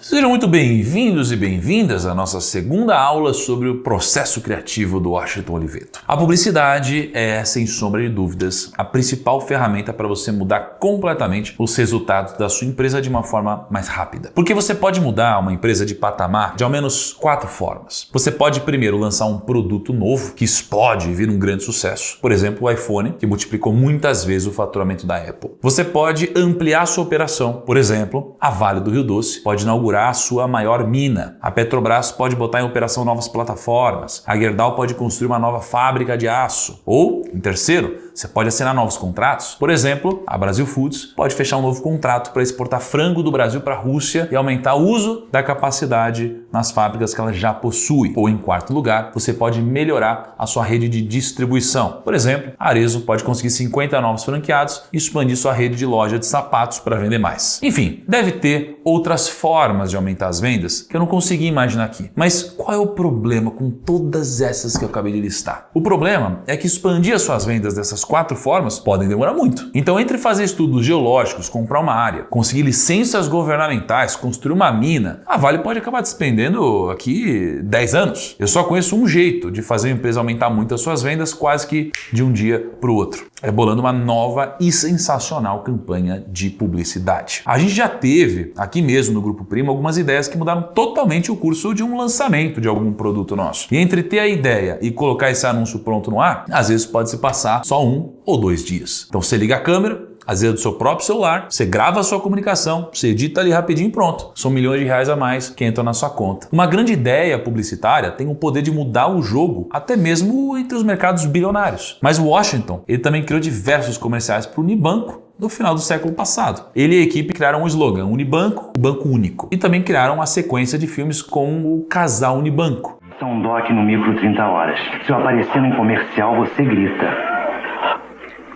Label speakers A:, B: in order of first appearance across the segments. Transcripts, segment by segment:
A: Sejam muito bem-vindos e bem-vindas à nossa segunda aula sobre o processo criativo do Washington Oliveto. A publicidade é, sem sombra de dúvidas, a principal ferramenta para você mudar completamente os resultados da sua empresa de uma forma mais rápida. Porque você pode mudar uma empresa de patamar de ao menos 4 formas. Você pode primeiro lançar um produto novo que explode e vira um grande sucesso. Por exemplo, o iPhone, que multiplicou muitas vezes o faturamento da Apple. Você pode ampliar sua operação. Por exemplo, a Vale do Rio Doce pode inaugurar a sua maior mina. A Petrobras pode botar em operação novas plataformas. A Gerdau pode construir uma nova fábrica de aço. Ou, em terceiro, você pode assinar novos contratos. Por exemplo, a Brasil Foods pode fechar um novo contrato para exportar frango do Brasil para a Rússia e aumentar o uso da capacidade nas fábricas que ela já possui. Ou, em quarto lugar, você pode melhorar a sua rede de distribuição. Por exemplo, a Arezzo pode conseguir 50 novos franqueados e expandir sua rede de loja de sapatos para vender mais. Enfim, deve ter outras formas de aumentar as vendas que eu não consegui imaginar aqui. Mas qual é o problema com todas essas que eu acabei de listar? O problema é que expandir as suas vendas dessas 4 formas podem demorar muito. Então, entre fazer estudos geológicos, comprar uma área, conseguir licenças governamentais, construir uma mina, a Vale pode acabar despendendo aqui 10 anos. Eu só conheço um jeito de fazer a empresa aumentar muito as suas vendas quase que de um dia para o outro. É bolando uma nova e sensacional campanha de publicidade. A gente já teve aqui mesmo no Grupo Primo algumas ideias que mudaram totalmente o curso de um lançamento de algum produto nosso. E entre ter a ideia e colocar esse anúncio pronto no ar, às vezes pode se passar só 1 ou 2 dias. Então você liga a câmera, às vezes do seu próprio celular, você grava a sua comunicação, você edita ali rapidinho e pronto. São milhões de reais a mais que entram na sua conta. Uma grande ideia publicitária tem o poder de mudar o jogo, até mesmo entre os mercados bilionários. Mas o Washington, ele também criou diversos comerciais para o Unibanco no final do século passado. Ele e a equipe criaram um slogan, Unibanco, Banco Único. E também criaram uma sequência de filmes com o casal Unibanco.
B: Um doc no micro 30 horas. Se eu aparecer num comercial, você grita.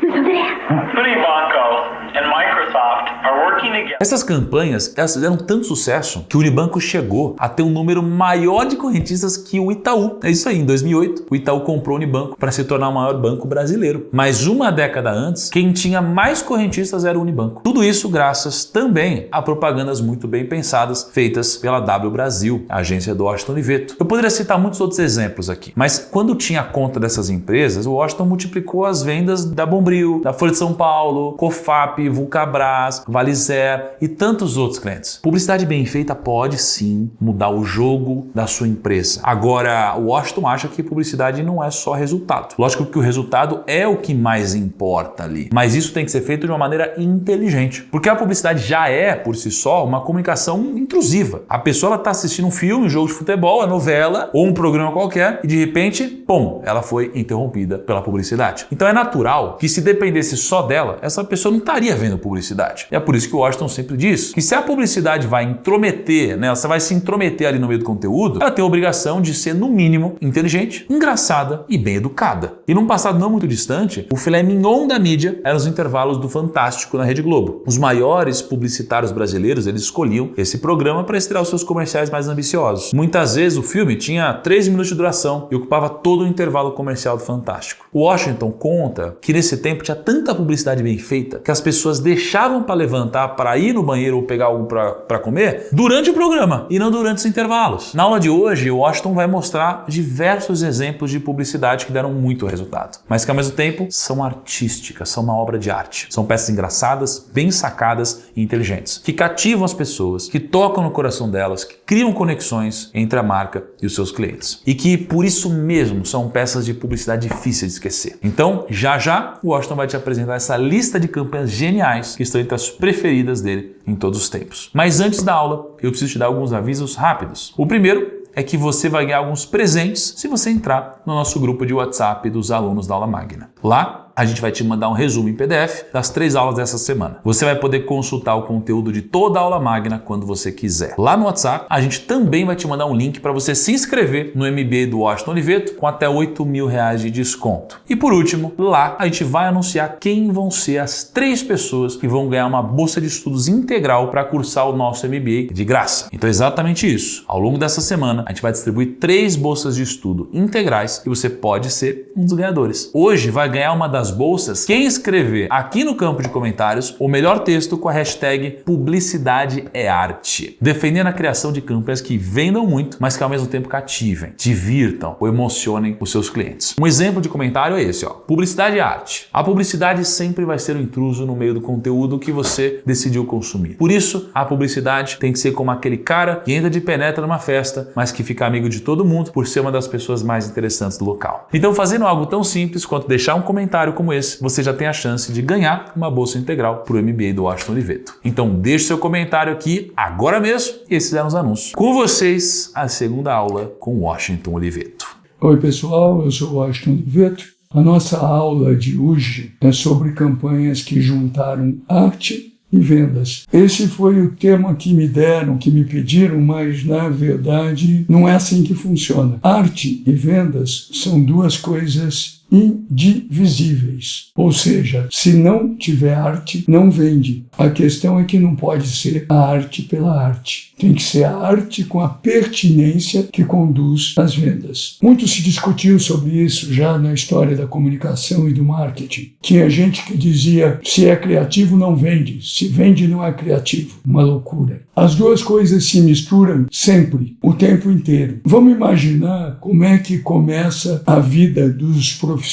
C: Unibanco and Microsoft are working together.
A: Essas campanhas, elas fizeram tanto sucesso que o Unibanco chegou a ter um número maior de correntistas que o Itaú. É isso aí, em 2008, o Itaú comprou o Unibanco para se tornar o maior banco brasileiro. Mas uma década antes, quem tinha mais correntistas era o Unibanco. Tudo isso graças também a propagandas muito bem pensadas feitas pela W Brasil, a agência do Washington Oliveto. Eu poderia citar muitos outros exemplos aqui, mas quando tinha conta dessas empresas, o Washington multiplicou as vendas da Bombril, da Folha de São Paulo, Cofap, Vulcabras, Valizer e tantos outros clientes. Publicidade bem feita pode sim mudar o jogo da sua empresa. Agora, o Washington acha que publicidade não é só resultado. Lógico que o resultado é o que mais importa ali, mas isso tem que ser feito de uma maneira inteligente, porque a publicidade já é, por si só, uma comunicação intrusiva. A pessoa está assistindo um filme, um jogo de futebol, a novela ou um programa qualquer e de repente, pum, ela foi interrompida pela publicidade. Então é natural que se dependesse só dela, essa pessoa não estaria vendo publicidade. E é por isso que o Washington sempre diz que se a publicidade vai intrometer, né, você vai se intrometer ali no meio do conteúdo, ela tem a obrigação de ser, no mínimo, inteligente, engraçada e bem educada. E num passado não muito distante, o filé mignon da mídia eram os intervalos do Fantástico na Rede Globo. Os maiores publicitários brasileiros, eles escolhiam esse programa para estrear os seus comerciais mais ambiciosos. Muitas vezes o filme tinha 3 minutos de duração e ocupava todo o intervalo comercial do Fantástico. O Washington conta que nesse tempo tinha tanta publicidade bem feita que as pessoas deixavam para levantar para ir no banheiro ou pegar algo para comer durante o programa e não durante os intervalos. Na aula de hoje, o Washington vai mostrar diversos exemplos de publicidade que deram muito resultado, mas que ao mesmo tempo são artísticas, são uma obra de arte. São peças engraçadas, bem sacadas e inteligentes, que cativam as pessoas, que tocam no coração delas, que criam conexões entre a marca e os seus clientes. E que por isso mesmo são peças de publicidade difíceis de esquecer. Então, já o Washington vai te apresentar essa lista de campanhas geniais que estão entre as preferidas dele em todos os tempos. Mas antes da aula, eu preciso te dar alguns avisos rápidos. O primeiro é que você vai ganhar alguns presentes se você entrar no nosso grupo de WhatsApp dos alunos da Aula Magna. Lá, a gente vai te mandar um resumo em PDF das 3 aulas dessa semana. Você vai poder consultar o conteúdo de toda a aula magna quando você quiser. Lá no WhatsApp, a gente também vai te mandar um link para você se inscrever no MBA do Washington Oliveto com até R$8.000 de desconto. E por último, lá a gente vai anunciar quem vão ser as 3 pessoas que vão ganhar uma bolsa de estudos integral para cursar o nosso MBA de graça. Então é exatamente isso. Ao longo dessa semana, semana, a gente vai distribuir 3 bolsas de estudo integrais e você pode ser um dos ganhadores. Hoje vai ganhar uma das bolsas quem escrever aqui no campo de comentários o melhor texto com a hashtag Publicidade é Arte, defendendo a criação de campanhas que vendam muito, mas que ao mesmo tempo cativem, divirtam ou emocionem os seus clientes. Um exemplo de comentário é esse, ó. Publicidade é arte. A publicidade sempre vai ser o intruso no meio do conteúdo que você decidiu consumir. Por isso, a publicidade tem que ser como aquele cara que entra de penetra numa festa, mas que fica amigo de todo mundo por ser uma das pessoas mais interessantes do local. Então, fazendo algo tão simples quanto deixar um comentário como esse, você já tem a chance de ganhar uma bolsa integral para o MBA do Washington Oliveto. Então, deixe seu comentário aqui agora mesmo e esses eram os anúncios. Com vocês, a segunda aula com Washington Oliveto.
D: Oi pessoal, eu sou o Washington Oliveto. A nossa aula de hoje é sobre campanhas que juntaram arte e vendas. Esse foi o tema que me deram, que me pediram, mas na verdade não é assim que funciona. Arte e vendas são duas coisas indivisíveis. Ou seja, se não tiver arte, não vende. A questão é que não pode ser a arte pela arte. Tem que ser a arte com a pertinência que conduz às vendas. Muito se discutiu sobre isso já na história da comunicação e do marketing. Tinha gente que dizia, se é criativo não vende, se vende não é criativo. Uma loucura. As duas coisas se misturam sempre, o tempo inteiro. Vamos imaginar como é que começa a vida dos profissionais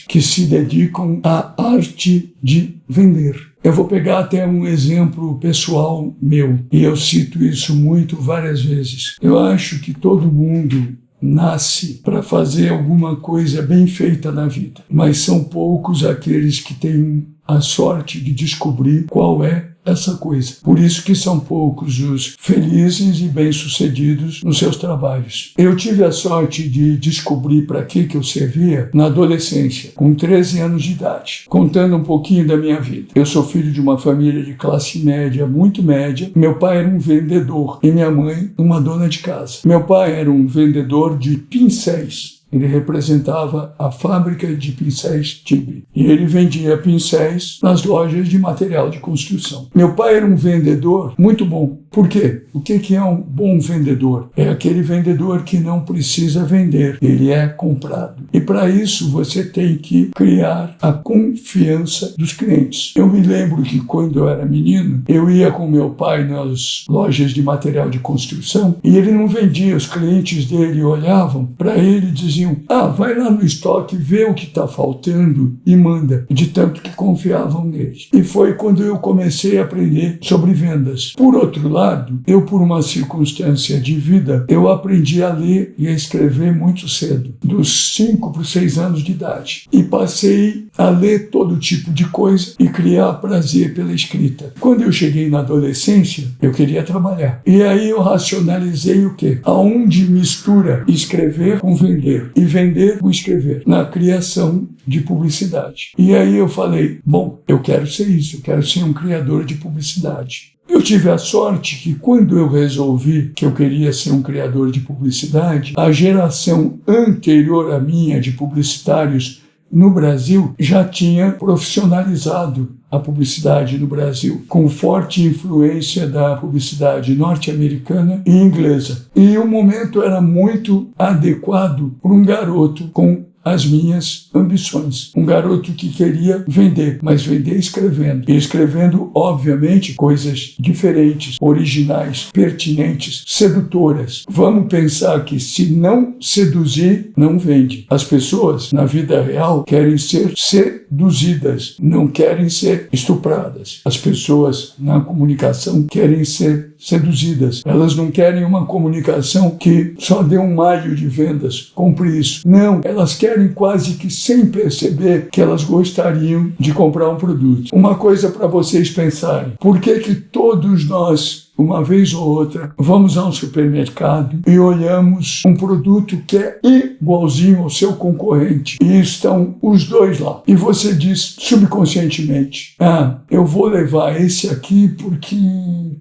D: que se dedicam à arte de vender. Eu vou pegar até um exemplo pessoal meu, e eu cito isso várias vezes. Eu acho que todo mundo nasce para fazer alguma coisa bem feita na vida, mas são poucos aqueles que têm a sorte de descobrir qual é essa coisa. Por isso que são poucos os felizes e bem-sucedidos nos seus trabalhos. Eu tive a sorte de descobrir para que eu servia na adolescência, com 13 anos de idade. Contando um pouquinho da minha vida. Eu sou filho de uma família de classe média, muito média. Meu pai era um vendedor e minha mãe uma dona de casa. Meu pai era um vendedor de pincéis. Ele representava a fábrica de pincéis Tigre. E ele vendia pincéis nas lojas de material de construção. Meu pai era um vendedor muito bom. Por quê? O que é um bom vendedor? É aquele vendedor que não precisa vender. Ele é comprado. E para isso você tem que criar a confiança dos clientes. Eu me lembro que quando eu era menino, eu ia com meu pai nas lojas de material de construção e ele não vendia. Os clientes dele olhavam para ele e diziam: vai lá no estoque, vê o que está faltando e manda, de tanto que confiavam nele. E foi quando eu comecei a aprender sobre vendas. Por outro lado, eu, por uma circunstância de vida, eu aprendi a ler e a escrever muito cedo, dos 5 para os 6 anos de idade. E passei a ler todo tipo de coisa e criar prazer pela escrita. Quando eu cheguei na adolescência, eu queria trabalhar. E aí eu racionalizei o quê? Aonde mistura escrever com vender e vender com escrever, na criação de publicidade. E aí eu falei, bom, eu quero ser isso, eu quero ser um criador de publicidade. Eu tive a sorte que quando eu resolvi que eu queria ser um criador de publicidade, a geração anterior à minha de publicitários no Brasil já tinha profissionalizado a publicidade no Brasil, com forte influência da publicidade norte-americana e inglesa. E o momento era muito adequado para um garoto com as minhas ambições. Um garoto que queria vender, mas vender escrevendo. E escrevendo, obviamente, coisas diferentes, originais, pertinentes, sedutoras. Vamos pensar que se não seduzir, não vende. As pessoas, na vida real, querem ser seduzidas, não querem ser estupradas. As pessoas, na comunicação, querem ser seduzidas. Elas não querem uma comunicação que só dê um malho de vendas. Compre isso. Não, elas querem quase que sem perceber que elas gostariam de comprar um produto. Uma coisa para vocês pensarem. Por que todos nós, uma vez ou outra, vamos a um supermercado e olhamos um produto que é igualzinho ao seu concorrente e estão os dois lá. E você diz subconscientemente, eu vou levar esse aqui porque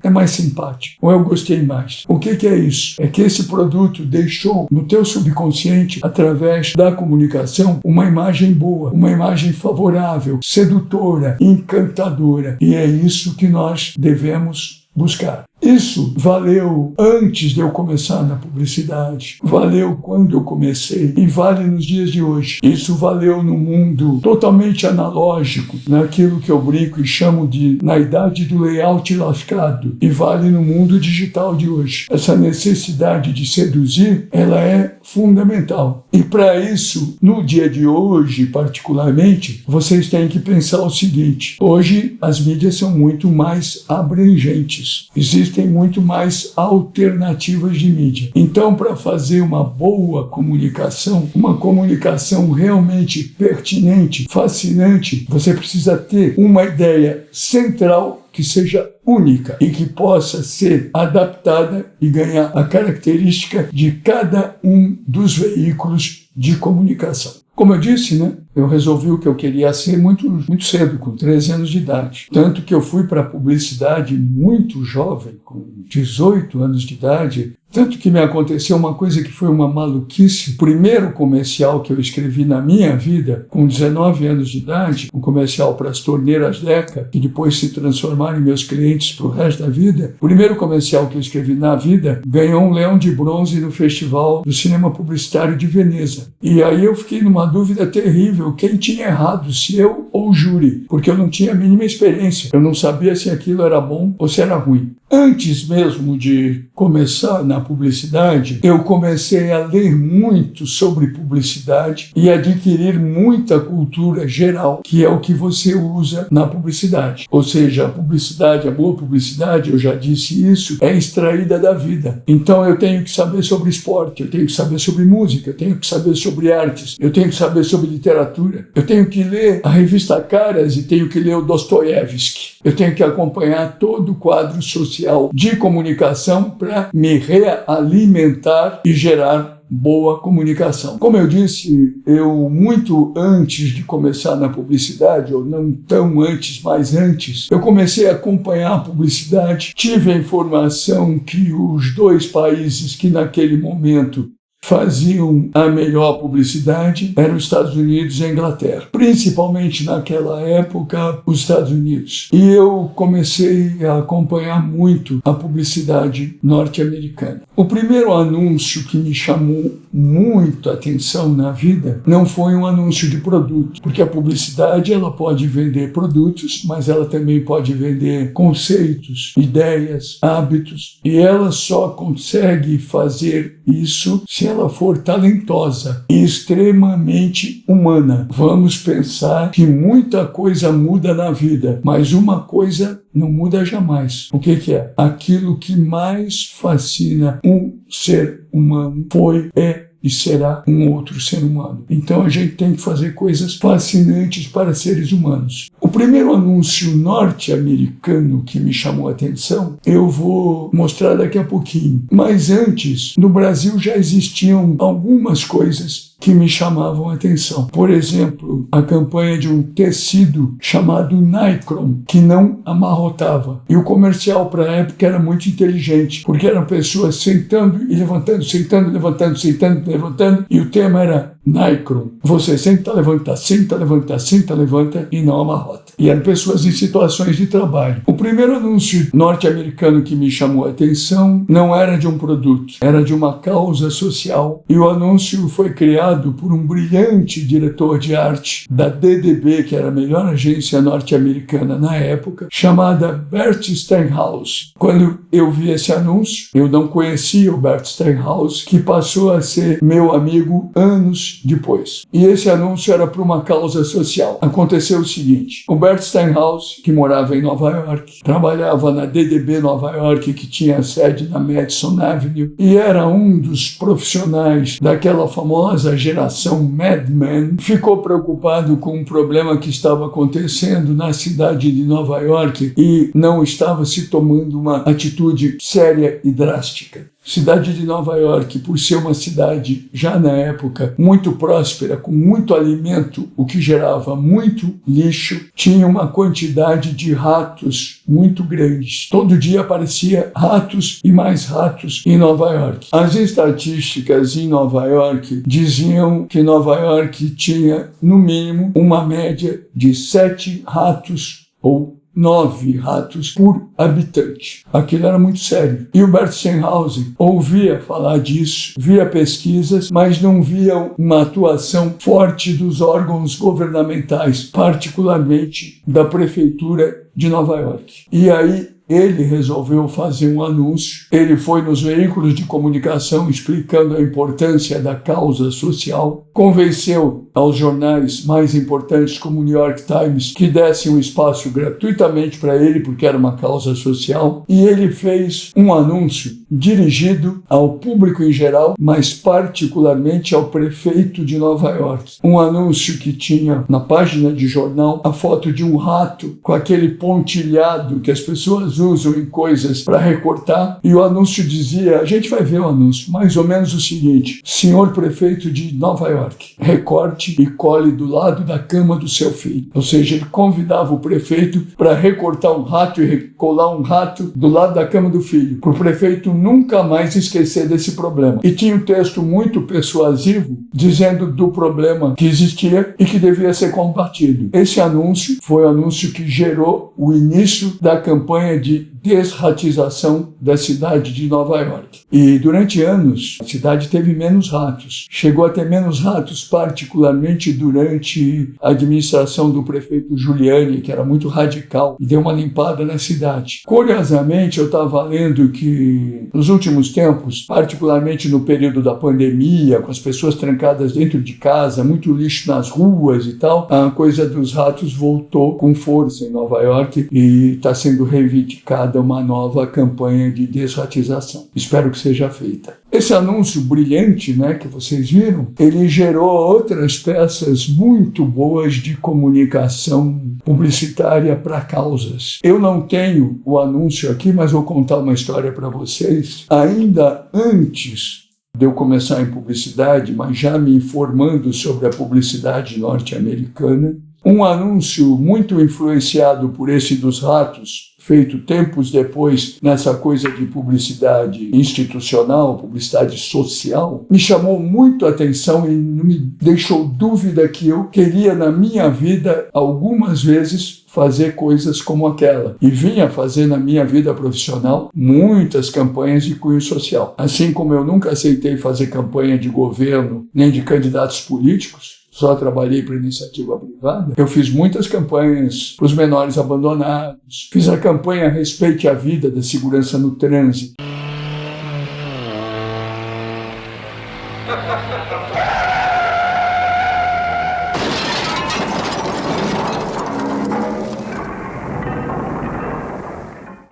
D: é mais simpático, ou eu gostei mais. O que é isso? É que esse produto deixou no teu subconsciente, através da comunicação, uma imagem boa, uma imagem favorável, sedutora, encantadora. E é isso que nós devemos buscar. Isso valeu antes de eu começar na publicidade, valeu quando eu comecei e vale nos dias de hoje. Isso valeu no mundo totalmente analógico, naquilo que eu brinco e chamo de na idade do layout lascado, e vale no mundo digital de hoje. Essa necessidade de seduzir, ela é fundamental. E para isso, no dia de hoje, particularmente, vocês têm que pensar o seguinte: hoje as mídias são muito mais abrangentes, existem muito mais alternativas de mídia. Então, para fazer uma boa comunicação, uma comunicação realmente pertinente, fascinante, você precisa ter uma ideia central que seja única e que possa ser adaptada e ganhar a característica de cada um dos veículos de comunicação. Como eu disse, eu resolvi o que eu queria ser muito cedo, com 13 anos de idade. Tanto que eu fui para a publicidade muito jovem, com 18 anos de idade. Tanto que me aconteceu uma coisa que foi uma maluquice. O primeiro comercial que eu escrevi na minha vida, com 19 anos de idade, um comercial para as torneiras Deca, que depois se transformaram em meus clientes para o resto da vida. O primeiro comercial que eu escrevi na vida ganhou um Leão de Bronze no Festival do Cinema Publicitário de Veneza. E aí eu fiquei numa dúvida terrível, quem tinha errado, se eu ou o júri, porque eu não tinha a mínima experiência. Eu não sabia se aquilo era bom ou se era ruim. Antes mesmo de começar na publicidade, eu comecei a ler muito sobre publicidade e adquirir muita cultura geral, que é o que você usa na publicidade. Ou seja, a publicidade, a boa publicidade, eu já disse isso, é extraída da vida. Então eu tenho que saber sobre esporte, eu tenho que saber sobre música, eu tenho que saber sobre artes, eu tenho que saber sobre literatura, eu tenho que ler a revista Caras e tenho que ler o Dostoiévski. Eu tenho que acompanhar todo o quadro social de comunicação para me realimentar e gerar boa comunicação. Como eu disse, eu muito antes de começar na publicidade, ou não tão antes, mas antes, eu comecei a acompanhar a publicidade, tive a informação que os dois países que naquele momento faziam a melhor publicidade eram os Estados Unidos e a Inglaterra. Principalmente naquela época, os Estados Unidos. E eu comecei a acompanhar muito a publicidade norte-americana. O primeiro anúncio que me chamou muito a atenção na vida não foi um anúncio de produto, porque a publicidade ela pode vender produtos, mas ela também pode vender conceitos, ideias, hábitos, e ela só consegue fazer isso se ela for talentosa e extremamente humana. Vamos pensar que muita coisa muda na vida, mas uma coisa não muda jamais. O que é? Aquilo que mais fascina um ser humano foi, é e será um outro ser humano. Então a gente tem que fazer coisas fascinantes para seres humanos. O primeiro anúncio norte-americano que me chamou a atenção, eu vou mostrar daqui a pouquinho. Mas antes, no Brasil já existiam algumas coisas que me chamavam a atenção. Por exemplo, a campanha de um tecido chamado Nycron, que não amarrotava. E o comercial para a época era muito inteligente, porque eram pessoas sentando e levantando, sentando, levantando, sentando, levantando, e o tema era Nycron. Você senta, levanta, senta, levanta, senta, levanta e não amarrota. E eram pessoas em situações de trabalho. O primeiro anúncio norte-americano que me chamou a atenção não era de um produto, era de uma causa social. E o anúncio foi criado por um brilhante diretor de arte da DDB, que era a melhor agência norte-americana na época, chamada Bert Steinhaus. Quando eu vi esse anúncio, eu não conhecia o Bert Steinhaus, que passou a ser meu amigo anos depois. E esse anúncio era para uma causa social. Aconteceu o seguinte: o Bert Steinhaus, que morava em Nova York, trabalhava na DDB Nova York, que tinha sede na Madison Avenue, e era um dos profissionais daquela famosa geração Mad Men, ficou preocupado com um problema que estava acontecendo na cidade de Nova York e não estava se tomando uma atitude séria e drástica. Cidade de Nova York, por ser uma cidade, já na época, muito próspera, com muito alimento, o que gerava muito lixo, tinha uma quantidade de ratos muito grandes. Todo dia aparecia ratos e mais ratos em Nova York. As estatísticas em Nova York diziam que Nova York tinha, no mínimo, uma média de 7 ratos ou 9 ratos por habitante. Aquilo era muito sério. E o Bert Steinhausen ouvia falar disso, via pesquisas, mas não via uma atuação forte dos órgãos governamentais, particularmente da prefeitura de Nova York. E aí ele resolveu fazer um anúncio. Ele foi nos veículos de comunicação explicando a importância da causa social, convenceu aos jornais mais importantes como o New York Times que dessem um espaço gratuitamente para ele, porque era uma causa social, e ele fez um anúncio dirigido ao público em geral, mas particularmente ao prefeito de Nova York. Um anúncio que tinha na página de jornal a foto de um rato com aquele pontilhado que as pessoas usam em coisas para recortar, e o anúncio dizia, a gente vai ver o anúncio, mais ou menos o seguinte: senhor prefeito de Nova York, recorte e cole do lado da cama do seu filho. Ou seja, ele convidava o prefeito para recortar um rato e colar um rato do lado da cama do filho, para o prefeito nunca mais esquecer desse problema. E tinha um texto muito persuasivo dizendo do problema que existia e que devia ser combatido. Esse anúncio foi o anúncio que gerou o início da campanha de desratização da cidade de Nova York. E durante anos, a cidade teve menos ratos. Chegou a ter menos ratos, particularmente durante a administração do prefeito Giuliani, que era muito radical, e deu uma limpada na cidade. Curiosamente, eu estava lendo que nos últimos tempos, particularmente no período da pandemia, com as pessoas trancadas dentro de casa, muito lixo nas ruas e tal, a coisa dos ratos voltou com força em Nova York e está sendo reivindicada uma nova campanha de desratização. Espero que seja feita. Esse anúncio brilhante, que vocês viram, ele gerou outras peças muito boas de comunicação publicitária para causas. Eu não tenho o anúncio aqui, mas vou contar uma história para vocês. Ainda antes de eu começar em publicidade, mas já me informando sobre a publicidade norte-americana, um anúncio muito influenciado por esse dos ratos, feito tempos depois nessa coisa de publicidade institucional, publicidade social, me chamou muito a atenção e não me deixou dúvida que eu queria na minha vida algumas vezes fazer coisas como aquela. E vinha fazer na minha vida profissional muitas campanhas de cunho social. Assim como eu nunca aceitei fazer campanha de governo nem de candidatos políticos, só trabalhei para iniciativa privada, eu fiz muitas campanhas para os menores abandonados, fiz a campanha Respeite a Vida da Segurança no Trânsito.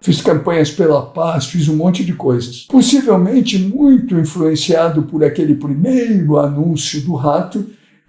D: Fiz campanhas pela paz, fiz um monte de coisas. Possivelmente muito influenciado por aquele primeiro anúncio do rato,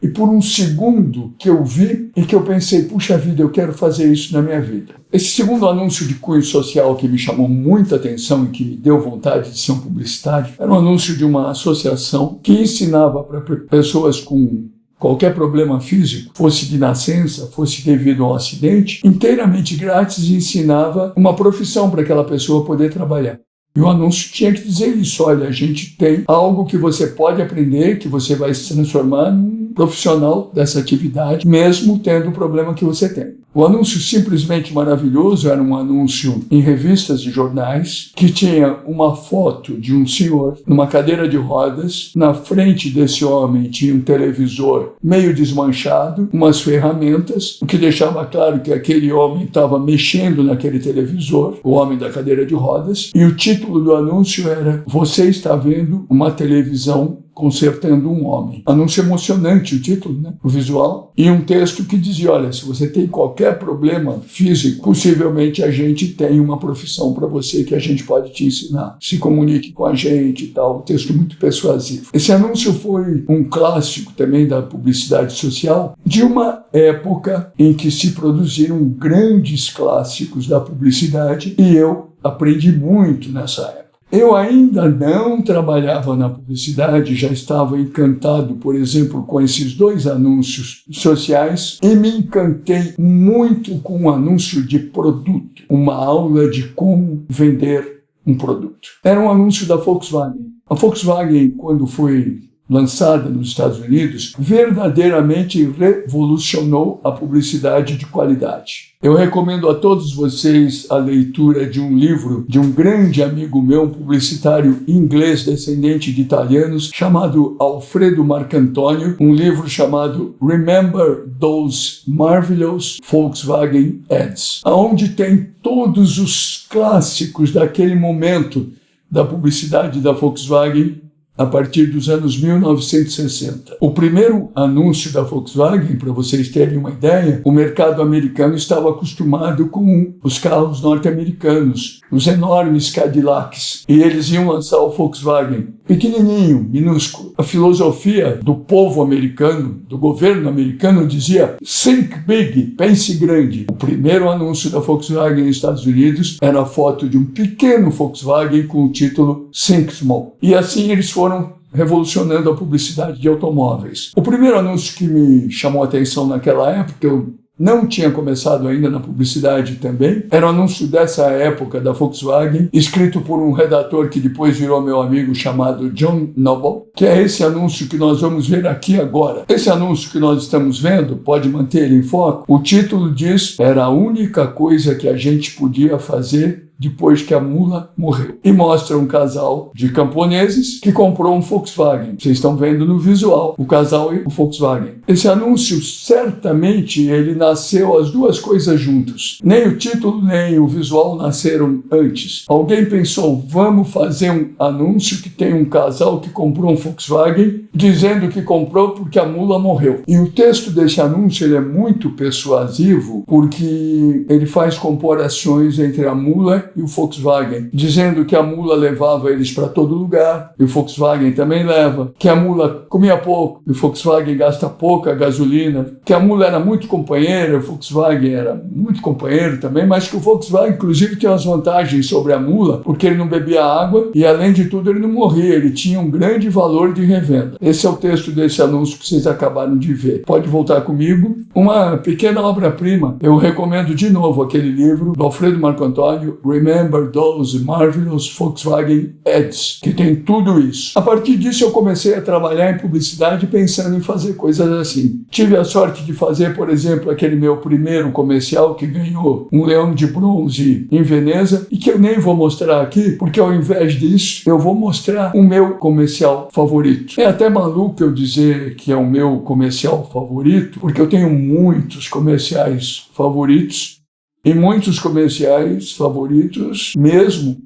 D: e por um segundo que eu vi e que eu pensei, puxa vida, eu quero fazer isso na minha vida. Esse segundo anúncio de cunho social que me chamou muita atenção e que me deu vontade de ser um publicitário, era um anúncio de uma associação que ensinava para pessoas com qualquer problema físico, fosse de nascença, fosse devido a um acidente, inteiramente grátis, ensinava uma profissão para aquela pessoa poder trabalhar. E o anúncio tinha que dizer isso, olha, a gente tem algo que você pode aprender, que você vai se transformar num profissional dessa atividade, mesmo tendo o problema que você tem. O anúncio simplesmente maravilhoso era um anúncio em revistas de jornais que tinha uma foto de um senhor numa cadeira de rodas. Na frente desse homem tinha um televisor meio desmanchado, umas ferramentas, o que deixava claro que aquele homem estava mexendo naquele televisor, o homem da cadeira de rodas, e o título do anúncio era "Você está vendo uma televisão consertando um homem". Anúncio emocionante o título, o visual, e um texto que dizia, olha, se você tem qualquer problema físico, possivelmente a gente tem uma profissão para você que a gente pode te ensinar. Se comunique com a gente e tal, um texto muito persuasivo. Esse anúncio foi um clássico também da publicidade social, de uma época em que se produziram grandes clássicos da publicidade, e eu aprendi muito nessa época. Eu ainda não trabalhava na publicidade, já estava encantado, por exemplo, com esses 2 anúncios sociais, e me encantei muito com um anúncio de produto, uma aula de como vender um produto. Era um anúncio da Volkswagen. A Volkswagen, quando foi lançada nos Estados Unidos, verdadeiramente revolucionou a publicidade de qualidade. Eu recomendo a todos vocês a leitura de um livro de um grande amigo meu, um publicitário inglês descendente de italianos, chamado Alfredo Marcantonio, um livro chamado Remember Those Marvelous Volkswagen Ads, onde tem todos os clássicos daquele momento da publicidade da Volkswagen a partir dos anos 1960. O primeiro anúncio da Volkswagen, para vocês terem uma ideia, o mercado americano estava acostumado com os carros norte-americanos, os enormes Cadillacs, e eles iam lançar o Volkswagen, pequenininho, minúsculo. A filosofia do povo americano, do governo americano, dizia think big, pense grande. O primeiro anúncio da Volkswagen nos Estados Unidos era a foto de um pequeno Volkswagen com o título Think Small. E assim eles foram revolucionando a publicidade de automóveis. O primeiro anúncio que me chamou a atenção naquela época, eu não tinha começado ainda na publicidade também, era o anúncio dessa época da Volkswagen, escrito por um redator que depois virou meu amigo, chamado John Noble, que é esse anúncio que nós vamos ver aqui agora. Esse anúncio que nós estamos vendo, pode manter ele em foco, o título diz: era a única coisa que a gente podia fazer depois que a mula morreu. E mostra um casal de camponeses que comprou um Volkswagen. Vocês estão vendo no visual o casal e o Volkswagen. Esse anúncio, certamente, ele nasceu as duas coisas juntos. Nem o título, nem o visual nasceram antes. Alguém pensou, vamos fazer um anúncio que tem um casal que comprou um Volkswagen, dizendo que comprou porque a mula morreu. E o texto desse anúncio ele é muito persuasivo, porque ele faz comparações entre a mula e o Volkswagen, dizendo que a mula levava eles para todo lugar, e o Volkswagen também leva, que a mula comia pouco, e o Volkswagen gasta pouca gasolina, que a mula era muito companheira, o Volkswagen era muito companheiro também, mas que o Volkswagen, inclusive, tinha umas vantagens sobre a mula, porque ele não bebia água, e além de tudo ele não morria, ele tinha um grande valor de revenda. Esse é o texto desse anúncio que vocês acabaram de ver. Pode voltar comigo. Uma pequena obra-prima, eu recomendo de novo aquele livro do Alfredo Marcantonio, Remember Those Marvelous Volkswagen Ads, que tem tudo isso. A partir disso eu comecei a trabalhar em publicidade pensando em fazer coisas assim. Tive a sorte de fazer, por exemplo, aquele meu primeiro comercial que ganhou um leão de bronze em Veneza e que eu nem vou mostrar aqui, porque ao invés disso eu vou mostrar o meu comercial favorito. É até maluco eu dizer que é o meu comercial favorito, porque eu tenho muitos comerciais favoritos, e muitos comerciais favoritos mesmo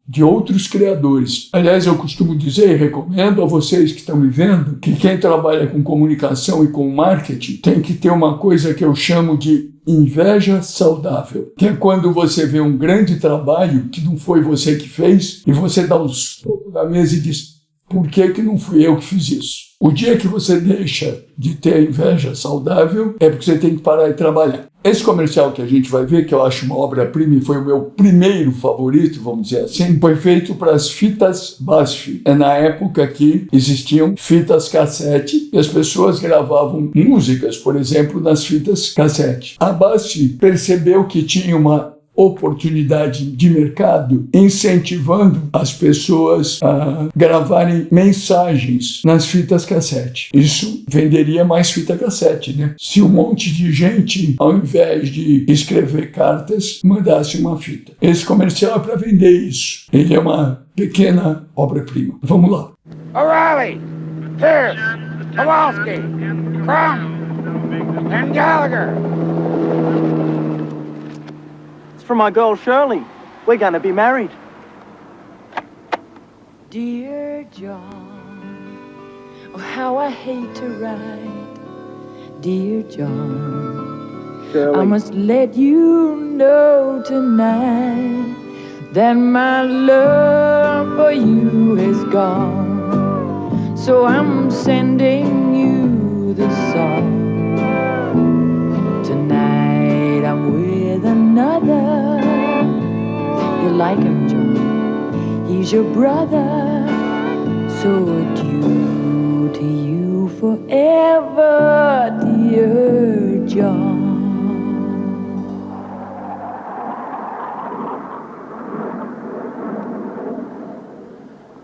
D: de outros criadores. Aliás, eu costumo dizer e recomendo a vocês que estão me vendo que quem trabalha com comunicação e com marketing tem que ter uma coisa que eu chamo de inveja saudável, que é quando você vê um grande trabalho que não foi você que fez e você dá um soco na mesa e diz: por que não fui eu que fiz isso? O dia que você deixa de ter inveja saudável é porque você tem que parar de trabalhar. Esse comercial que a gente vai ver, que eu acho uma obra-prima e foi o meu primeiro favorito, vamos dizer assim, foi feito para as fitas BASF. É na época que existiam fitas cassete e as pessoas gravavam músicas, por exemplo, nas fitas cassete. A BASF percebeu que tinha uma oportunidade de mercado, incentivando as pessoas a gravarem mensagens nas fitas cassete. Isso venderia mais fita cassete, né? Se um monte de gente, ao invés de escrever cartas, mandasse uma fita. Esse comercial é para vender isso. Ele é uma pequena obra-prima. Vamos lá.
E: O'Reilly, Pierce, Kowalski, Crumb, and Gallagher.
F: For my girl Shirley. We're going to be married.
G: Dear John, oh how I hate to write. Dear John,
F: Shirley.
G: I must let you know tonight that my love for you is gone. So I'm sending you this song. Tonight I'm with another. You like him, John, he's your brother. So adieu to you forever, dear John.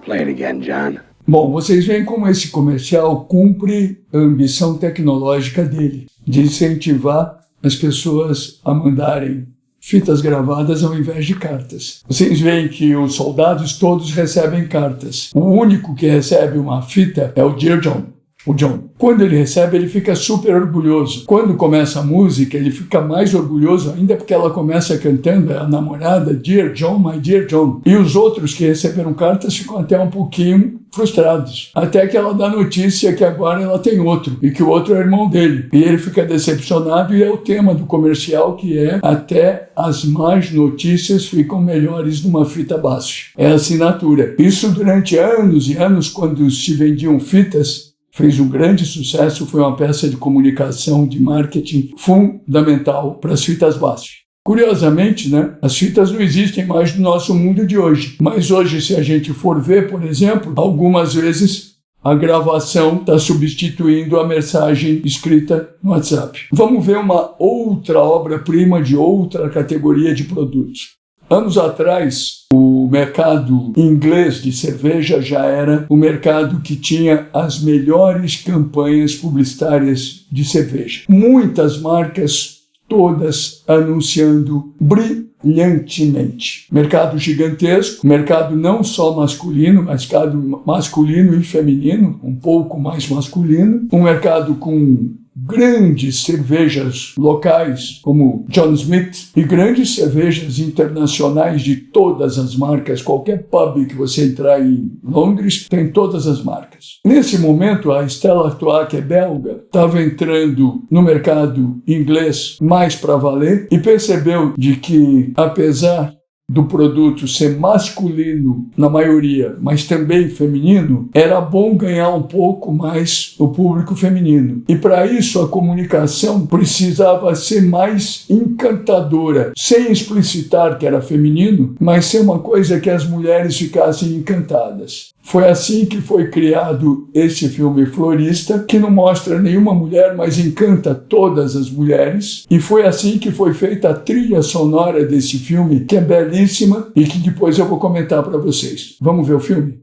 H: Play it again, John.
D: Bom, vocês veem como esse comercial cumpre a ambição tecnológica dele, de incentivar as pessoas a mandarem fitas gravadas ao invés de cartas. Vocês veem que os soldados todos recebem cartas. O único que recebe uma fita é o Dear John. O John. Quando ele recebe, ele fica super orgulhoso. Quando começa a música, ele fica mais orgulhoso ainda porque ela começa cantando, é a namorada, Dear John, my dear John. E os outros que receberam cartas ficam até um pouquinho frustrados. Até que ela dá notícia que agora ela tem outro, e que o outro é irmão dele. E ele fica decepcionado, e é o tema do comercial, que é até as más notícias ficam melhores numa fita BASF. É a assinatura. Isso durante anos e anos, quando se vendiam fitas, fez um grande sucesso, foi uma peça de comunicação, de marketing fundamental para as fitas BASF. Curiosamente, né, as fitas não existem mais no nosso mundo de hoje. Mas hoje, se a gente for ver, por exemplo, algumas vezes a gravação está substituindo a mensagem escrita no WhatsApp. Vamos ver uma outra obra-prima de outra categoria de produtos. Anos atrás, o mercado inglês de cerveja já era o mercado que tinha as melhores campanhas publicitárias de cerveja. Muitas marcas, todas anunciando brilhantemente. Mercado gigantesco, mercado não só masculino, mas mercado masculino e feminino, um pouco mais masculino. Um mercado com grandes cervejas locais como John Smith e grandes cervejas internacionais de todas as marcas. Qualquer pub que você entrar em Londres tem todas as marcas. Nesse momento, a Stella Artois, que é belga, estava entrando no mercado inglês mais para valer e percebeu de que, apesar do produto ser masculino na maioria, mas também feminino, era bom ganhar um pouco mais o público feminino. E para isso a comunicação precisava ser mais encantadora, sem explicitar que era feminino, mas ser uma coisa que as mulheres ficassem encantadas. Foi assim que foi criado esse filme Florista, que não mostra nenhuma mulher, mas encanta todas as mulheres. E foi assim que foi feita a trilha sonora desse filme, que é belíssima e que depois eu vou comentar para vocês. Vamos ver o filme?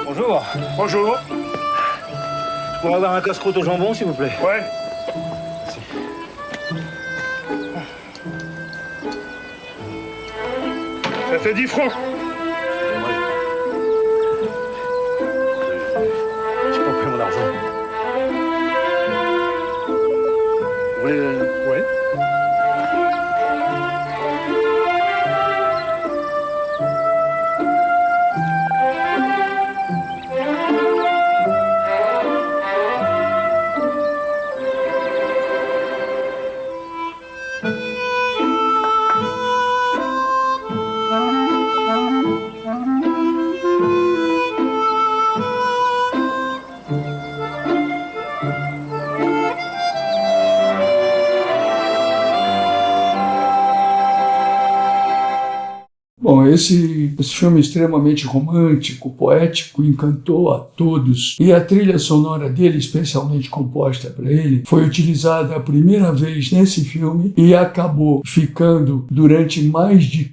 H: Bonjour. Bonjour. Je pourrais avoir un casse-croûte au jambon, s'il vous plaît? Ouais. Merci. Ça fait 10 francs. J'ai pas pris mon argent. Vous voulez... Ouais.
D: Bom, esse filme extremamente romântico, poético, encantou a todos. E a trilha sonora dele, especialmente composta para ele, foi utilizada a primeira vez nesse filme e acabou ficando durante mais de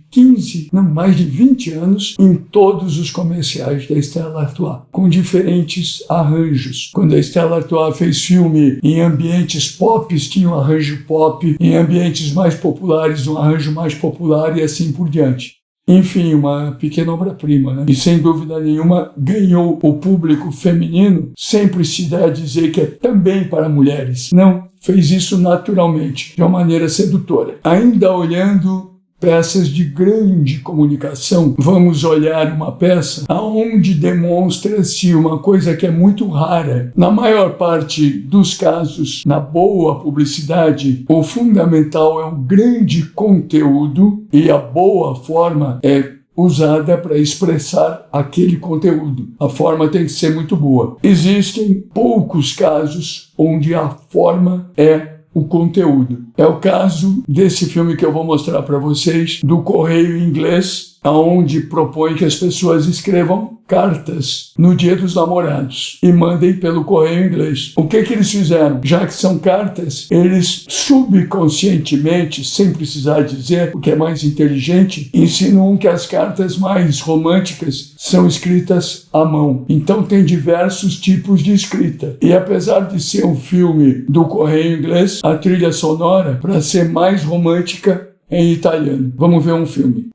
D: 20 anos em todos os comerciais da Stella Artois, com diferentes arranjos. Quando a Stella Artois fez filme em ambientes pop, tinha um arranjo pop, em ambientes mais populares, um arranjo mais popular e assim por diante. Enfim, uma pequena obra-prima, né? E sem dúvida nenhuma ganhou o público feminino, sem precisar dizer que é também para mulheres. Não, fez isso naturalmente, de uma maneira sedutora. Ainda olhando peças de grande comunicação, vamos olhar uma peça onde demonstra-se uma coisa que é muito rara. Na maior parte dos casos, na boa publicidade, o fundamental é um grande conteúdo e a boa forma é usada para expressar aquele conteúdo. A forma tem que ser muito boa. Existem poucos casos onde a forma é o conteúdo. É o caso desse filme que eu vou mostrar para vocês, do Correio Inglês, onde propõe que as pessoas escrevam cartas no Dia dos Namorados e mandem pelo correio inglês. O que eles fizeram? Já que são cartas, eles subconscientemente, sem precisar dizer, o que é mais inteligente, ensinam que as cartas mais românticas são escritas à mão. Então tem diversos tipos de escrita. E apesar de ser um filme do correio inglês, a trilha sonora, para ser mais romântica, é em italiano. Vamos ver um filme.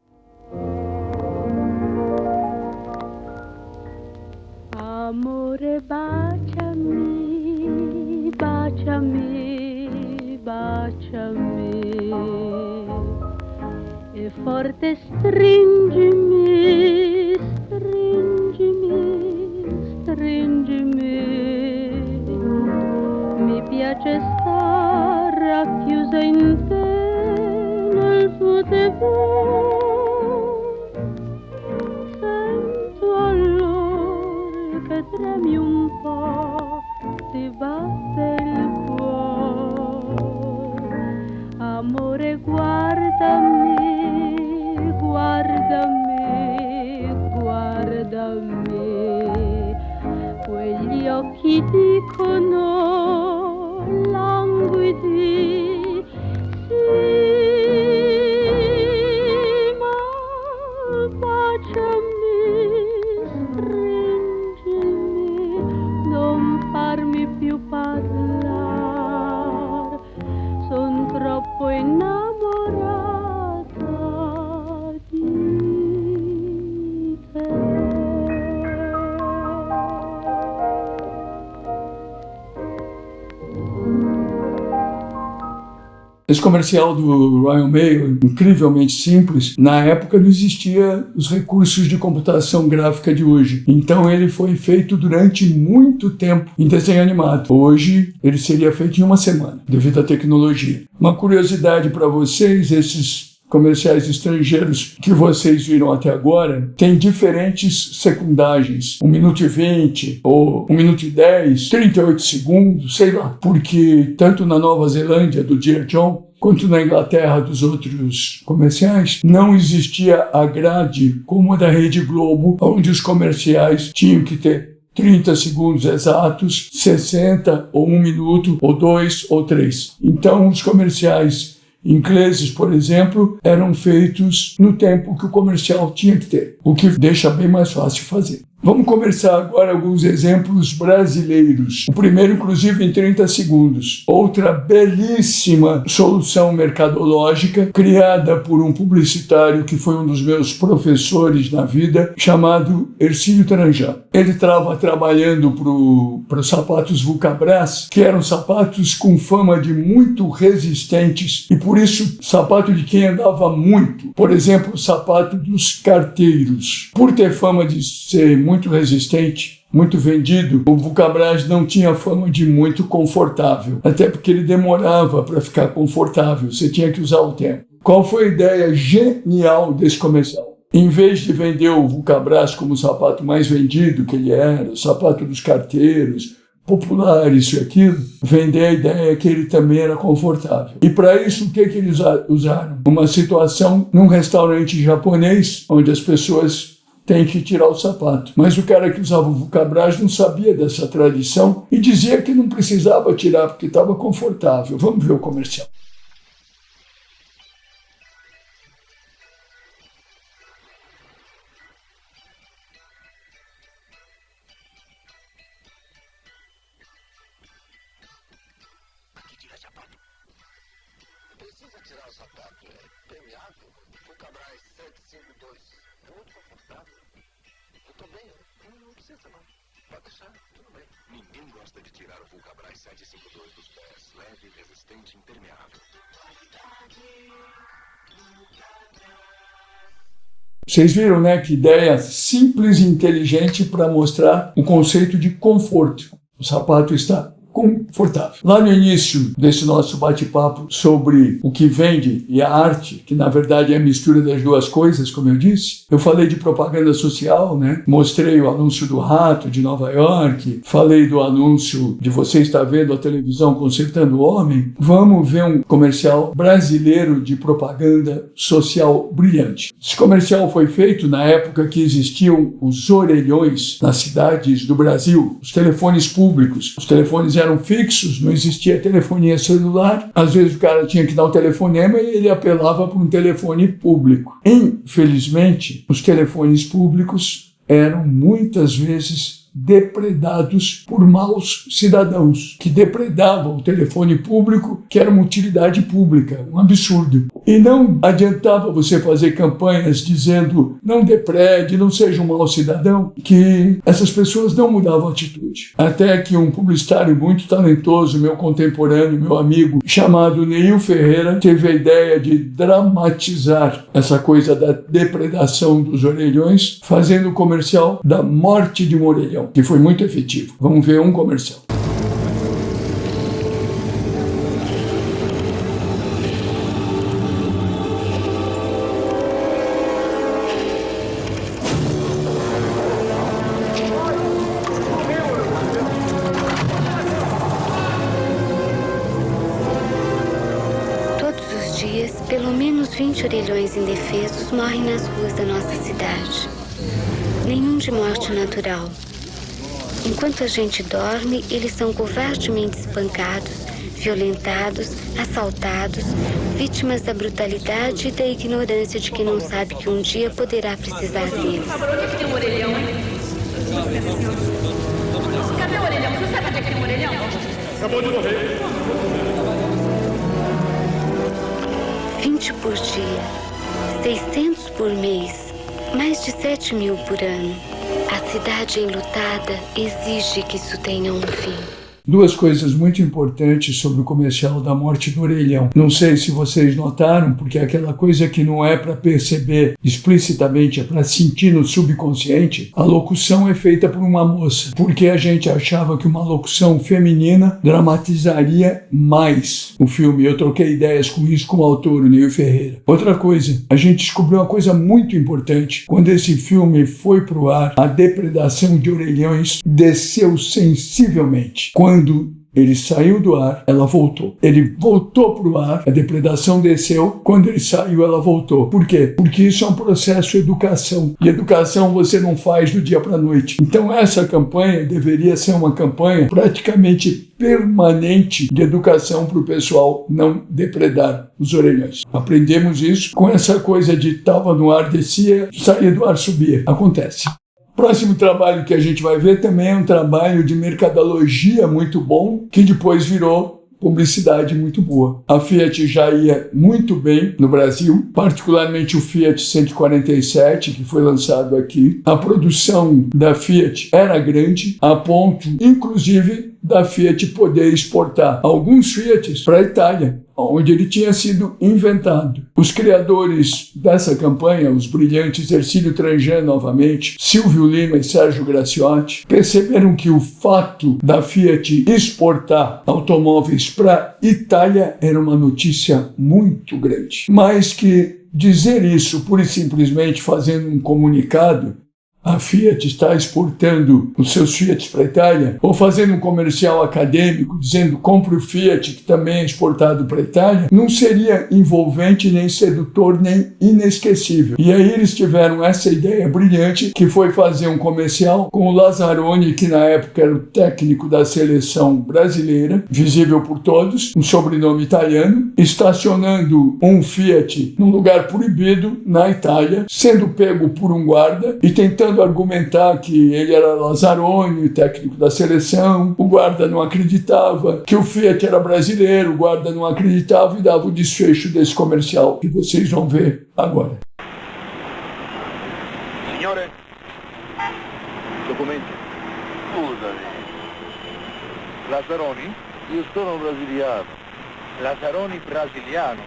I: Amore, baciami, baciami, baciami, e forte stringimi, stringimi, stringimi. Mi piace star racchiusa in te, nel tuo tevò. Sento allora che tremi un po', ti batte il cuore. Amore, guardami, guardami, guardami. Quegli occhi dicono languidi, sì, ma baciami, stringimi, non farmi più parlare, son troppo innamorata di te.
D: Esse comercial do Royal Mail, incrivelmente simples, na época não existia os recursos de computação gráfica de hoje. Então ele foi feito durante muito tempo em desenho animado. Hoje ele seria feito em uma semana, devido à tecnologia. Uma curiosidade para vocês, esses comerciais estrangeiros que vocês viram até agora têm diferentes secundagens, 1 minuto e 20 ou 1 minuto e 10, 38 segundos, sei lá, porque tanto na Nova Zelândia do Dear John quanto na Inglaterra dos outros comerciais não existia a grade como a da Rede Globo, onde os comerciais tinham que ter 30 segundos exatos, 60 ou 1 minuto ou 2 ou 3. Então os comerciais ingleses, por exemplo, eram feitos no tempo que o comercial tinha que ter, o que deixa bem mais fácil fazer. Vamos conversar agora alguns exemplos brasileiros. O primeiro, inclusive, em 30 segundos. Outra belíssima solução mercadológica criada por um publicitário que foi um dos meus professores na vida, chamado Ercílio Taranjá. Ele estava trabalhando para os sapatos Vulcabras, que eram sapatos com fama de muito resistentes e, por isso, sapato de quem andava muito. Por exemplo, o sapato dos carteiros. Por ter fama de ser muito resistente, muito vendido, o Vulcabras não tinha fama de muito confortável, até porque ele demorava para ficar confortável, você tinha que usar o tempo. Qual foi a ideia genial desse comercial? Em vez de vender o Vulcabras como o sapato mais vendido que ele era, o sapato dos carteiros, popular, isso e aquilo, vender a ideia que ele também era confortável. E para isso, o que eles usaram? Uma situação num restaurante japonês, onde as pessoas têm que tirar o sapato. Mas o cara que usava o Vulcabras não sabia dessa tradição e dizia que não precisava tirar porque estava confortável. Vamos ver o comercial.
E: Precisa tirar o sapato, é permeável. Vulcabras 752. É muito confortável. Eu tô bem, não precisa não. Pode deixar, tudo bem. Ninguém gosta de tirar o Vulcabras 752 dos pés. Leve, resistente, impermeável.
D: Vocês viram, né, que ideia simples e inteligente para mostrar o conceito de conforto. O sapato está confortável. Lá no início desse nosso bate-papo sobre o que vende e a arte, que na verdade é a mistura das duas coisas, como eu disse, eu falei de propaganda social, né? Mostrei o anúncio do rato de Nova York, falei do anúncio de você estar vendo a televisão consertando o homem. Vamos ver um comercial brasileiro de propaganda social brilhante. Esse comercial foi feito na época que existiam os orelhões nas cidades do Brasil, os telefones públicos. Os telefones eram fixos, não existia telefonia celular. Às vezes o cara tinha que dar um telefonema e ele apelava para um telefone público. Infelizmente, os telefones públicos eram muitas vezes depredados por maus cidadãos que depredavam o telefone público, que era uma utilidade pública, um absurdo. E não adiantava você fazer campanhas dizendo não deprede, não seja um mau cidadão, que essas pessoas não mudavam a atitude. Até que um publicitário muito talentoso, meu contemporâneo, meu amigo, chamado Neil Ferreira, teve a ideia de dramatizar essa coisa da depredação dos orelhões, fazendo o comercial da morte de um orelhão, que foi muito efetivo. Vamos ver um comercial.
J: Todos os dias, pelo menos 20 orelhões indefesos morrem nas ruas da nossa cidade. Nenhum de morte natural. Enquanto a gente dorme, eles são covardemente espancados, violentados, assaltados, vítimas da brutalidade e da ignorância de quem não sabe que um dia poderá precisar deles.
K: Cadê o orelhão? Você sabe onde é que tem um orelhão?
H: Acabou de morrer.
J: 20 por dia, 600 por mês, mais de 7 mil por ano. A cidade enlutada exige que isso tenha um fim.
D: Duas coisas muito importantes sobre o comercial da morte do orelhão. Não sei se vocês notaram, porque é aquela coisa que não é para perceber explicitamente, é para sentir no subconsciente. A locução é feita por uma moça, porque a gente achava que uma locução feminina dramatizaria mais o filme. Eu troquei ideias com isso com o autor, o Neil Ferreira. Outra coisa, a gente descobriu uma coisa muito importante. Quando esse filme foi pro ar, a depredação de orelhões desceu sensivelmente. Quando ele saiu do ar, ela voltou. Ele voltou para o ar, a depredação desceu. Quando ele saiu, ela voltou. Por quê? Porque isso é um processo de educação. E educação você não faz do dia para a noite. Então essa campanha deveria ser uma campanha praticamente permanente de educação para o pessoal não depredar os orelhões. Aprendemos isso com essa coisa de estava no ar, descia, saía do ar, subia. Acontece. Próximo trabalho que a gente vai ver também é um trabalho de mercadologia muito bom, que depois virou publicidade muito boa. A Fiat já ia muito bem no Brasil, particularmente o Fiat 147, que foi lançado aqui. A produção da Fiat era grande, a ponto, inclusive, da Fiat poder exportar alguns Fiats para a Itália, onde ele tinha sido inventado. Os criadores dessa campanha, os brilhantes Ercílio Trajano novamente, Silvio Lima e Sérgio Graciotti, perceberam que o fato da Fiat exportar automóveis para a Itália era uma notícia muito grande. Mas que dizer isso pura e simplesmente fazendo um comunicado, a Fiat está exportando os seus Fiat para a Itália, ou fazendo um comercial acadêmico dizendo compre o Fiat, que também é exportado para a Itália, não seria envolvente, nem sedutor, nem inesquecível. E aí eles tiveram essa ideia brilhante, que foi fazer um comercial com o Lazzaroni, que na época era o técnico da seleção brasileira, visível por todos, um sobrenome italiano, estacionando um Fiat num lugar proibido na Itália, sendo pego por um guarda e tentando argumentar que ele era Lazzaroni, técnico da seleção. O guarda não acreditava, que o Fiat era brasileiro, o guarda não acreditava e dava o desfecho desse comercial que vocês vão ver agora.
E: Signore, documenti. Scusami. Lazzaroni? Io sono brasiliano. Lazzaroni brasiliano?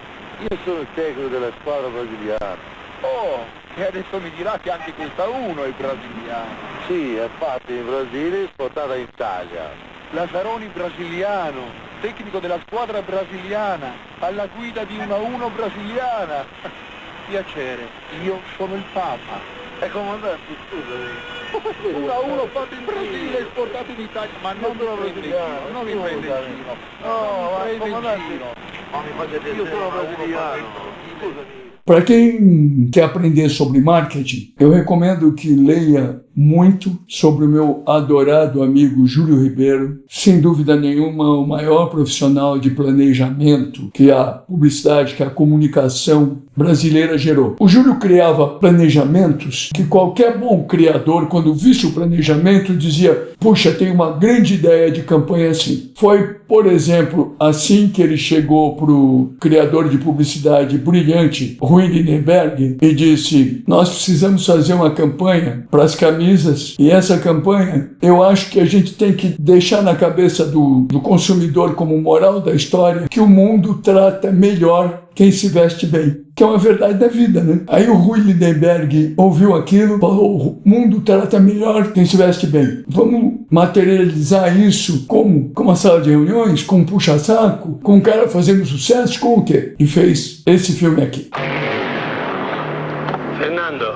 E: Io sono il tecnico della squadra brasiliana. Oh, e adesso mi dirà che anche questa uno è brasiliano. Sì, è fatta in Brasile e esportata in Italia. Lazzaroni brasiliano, tecnico della squadra brasiliana, alla guida di 1-1 brasiliana. Piacere, io sono il Papa. Comandante, scusami. 1-1 fatto in Brasile, esportato in Italia, ma non mi prende in giro, non mi prende in giro. No, comandante, io sono brasiliano, scusami.
D: Para quem quer aprender sobre marketing, eu recomendo que leia muito sobre o meu adorado amigo Júlio Ribeiro, sem dúvida nenhuma o maior profissional de planejamento que a publicidade, que a comunicação brasileira gerou. O Júlio criava planejamentos que qualquer bom criador, quando visse o planejamento, dizia: puxa, tem uma grande ideia de campanha assim. Foi, por exemplo, assim que ele chegou para o criador de publicidade brilhante, Rui Lindenberg, e disse: nós precisamos fazer uma campanha para as camisas, e essa campanha eu acho que a gente tem que deixar na cabeça do consumidor como moral da história que o mundo trata melhor quem se veste bem, que é uma verdade da vida, né? Aí o Rui Lindenberg ouviu aquilo, falou: o mundo trata melhor quem se veste bem. Vamos materializar isso como? Com uma sala de reuniões, com um puxa-saco, com um cara fazendo sucesso, com o quê? E fez esse filme aqui.
L: Fernando.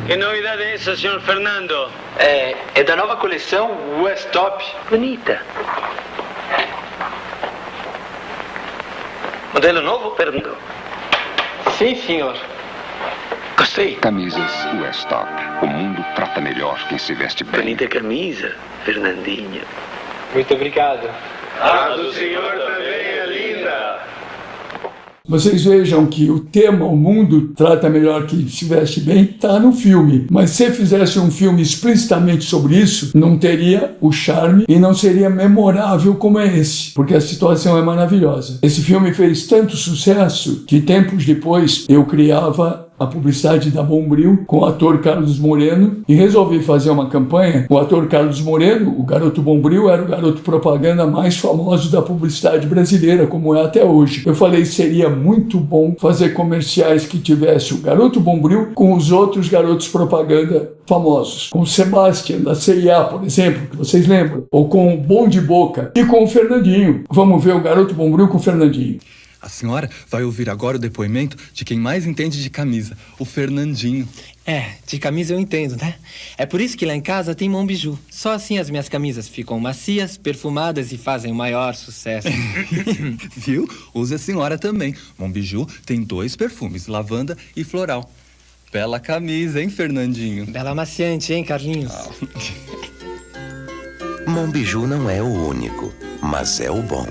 L: Que novidade é essa, senhor Fernando?
M: É da nova coleção West Top.
L: Bonita. Modelo novo, Fernando?
M: Sim, senhor.
L: Gostei.
N: Camisas West Top. O mundo trata melhor quem se veste bem.
L: Bonita camisa, Fernandinho.
M: Muito obrigado.
L: A do senhor também é linda.
D: Vocês vejam que o tema "o mundo trata melhor quem se veste bem" está no filme. Mas se fizesse um filme explicitamente sobre isso, não teria o charme e não seria memorável como é esse, porque a situação é maravilhosa. Esse filme fez tanto sucesso que tempos depois eu criava a publicidade da Bombril com o ator Carlos Moreno e resolvi fazer uma campanha. O ator Carlos Moreno, o garoto Bombril, era o garoto propaganda mais famoso da publicidade brasileira, como é até hoje. Eu falei: seria muito bom fazer comerciais que tivesse o garoto Bombril com os outros garotos propaganda famosos, com o Sebastian da CIA, por exemplo, que vocês lembram, ou com o Bom de Boca e com o Fernandinho. Vamos ver o garoto Bombril com o Fernandinho.
O: A senhora vai ouvir agora o depoimento de quem mais entende de camisa, o Fernandinho.
P: De camisa eu entendo, né? É por isso que lá em casa tem Monbiju. Só assim as minhas camisas ficam macias, perfumadas e fazem o maior sucesso.
O: Viu? Use a senhora também. Monbiju tem 2 perfumes, lavanda e floral. Bela camisa, hein, Fernandinho?
P: Bela amaciante, hein, Carlinhos?
Q: Monbiju não é o único, mas é o bom.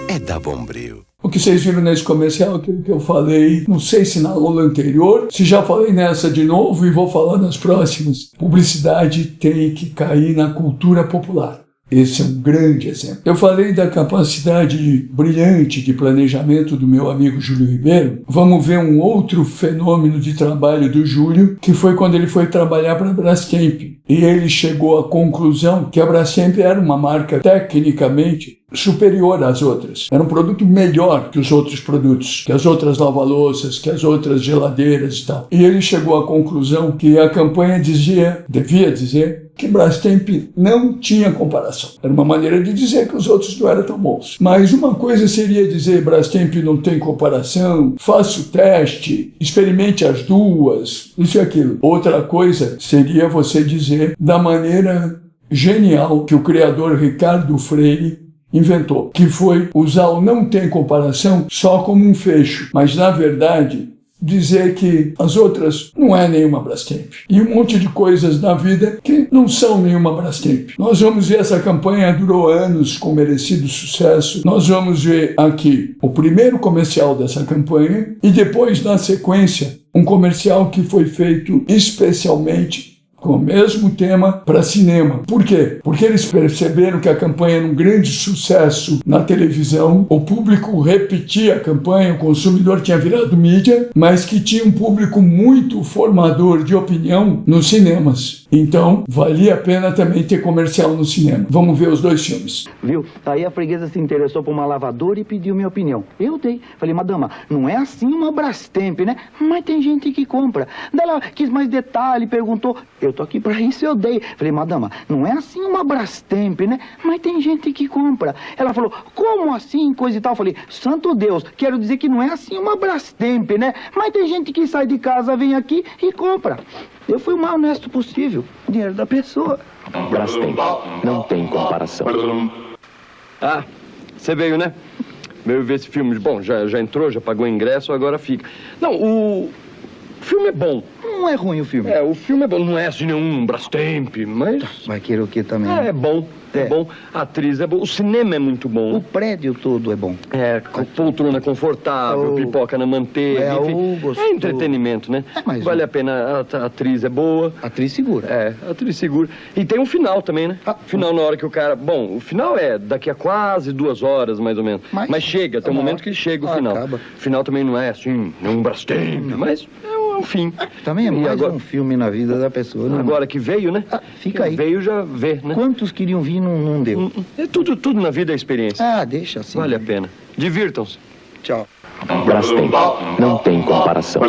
Q: É da Bombril.
D: O que vocês viram nesse comercial, aquilo que eu falei, não sei se na aula anterior, se já falei nessa de novo e vou falar nas próximas. Publicidade tem que cair na cultura popular. Esse é um grande exemplo. Eu falei da capacidade brilhante de planejamento do meu amigo Júlio Ribeiro. Vamos ver um outro fenômeno de trabalho do Júlio, que foi quando ele foi trabalhar para a Brastemp. E ele chegou à conclusão que a Brastemp era uma marca tecnicamente superior às outras. Era um produto melhor que os outros produtos, que as outras lava-louças, que as outras geladeiras e tal. E ele chegou à conclusão que a campanha devia dizer que Brastemp não tinha comparação. Era uma maneira de dizer que os outros não eram tão bons. Mas uma coisa seria dizer: Brastemp não tem comparação, faça o teste, experimente as duas, isso e aquilo. Outra coisa seria você dizer da maneira genial que o criador Ricardo Freire inventou, que foi usar o não tem comparação só como um fecho, mas na verdade dizer que as outras não é nenhuma Brastemp. E um monte de coisas na vida que não são nenhuma Brastemp. Nós vamos ver, essa campanha durou anos com merecido sucesso. Nós vamos ver aqui o primeiro comercial dessa campanha e depois, na sequência, um comercial que foi feito especialmente com o mesmo tema para cinema. Por quê? Porque eles perceberam que a campanha era um grande sucesso na televisão, o público repetia a campanha, o consumidor tinha virado mídia, mas que tinha um público muito formador de opinião nos cinemas. Então, valia a pena também ter comercial no cinema. Vamos ver os 2 filmes.
R: Viu? Aí a freguesa se interessou por uma lavadora e pediu minha opinião. Eu dei. Falei: madama, não é assim uma Brastemp, né? Mas tem gente que compra. Daí ela quis mais detalhe, perguntou. Eu tô aqui pra isso, eu dei. Falei, madama, não é assim uma Brastemp, né? Mas tem gente que compra. Ela falou, como assim, coisa e tal? Eu falei, santo Deus, quero dizer que não é assim uma Brastemp, né? Mas tem gente que sai de casa, vem aqui e compra. Eu fui o mais honesto possível. Dinheiro da pessoa.
S: Brastemp, não tem comparação.
T: Ah, você veio, né? Veio ver esse filme. Bom, já entrou, já pagou o ingresso, agora fica. Não, o filme é bom.
R: Não é ruim o filme.
T: O filme é bom. Não é assim nenhum Brastemp, mas...
R: Vai querer o quê também?
T: É bom. É bom. A atriz é boa. O cinema é muito bom.
R: O prédio todo é bom.
T: Com poltrona confortável, pipoca na manteiga, enfim. É entretenimento, né? Vale a pena. A atriz é boa.
R: A atriz segura.
T: A atriz segura. E tem um final também, né? Final na hora que o cara... Bom, o final é daqui a quase 2 horas, mais ou menos. Mas chega, tem um momento que chega o final.
R: Acaba.
T: O final também não é assim, um Brastemp, mas... É um fim.
R: Também é mais agora, um filme na vida da pessoa. Não?
T: Agora que veio, né?
R: Fica aí.
T: Veio já vê, né?
R: Quantos queriam vir, não deu.
T: É tudo na vida é experiência.
R: Deixa assim.
T: Vale a pena. Divirtam-se.
R: Tchau.
S: Brastemp, não tem comparação.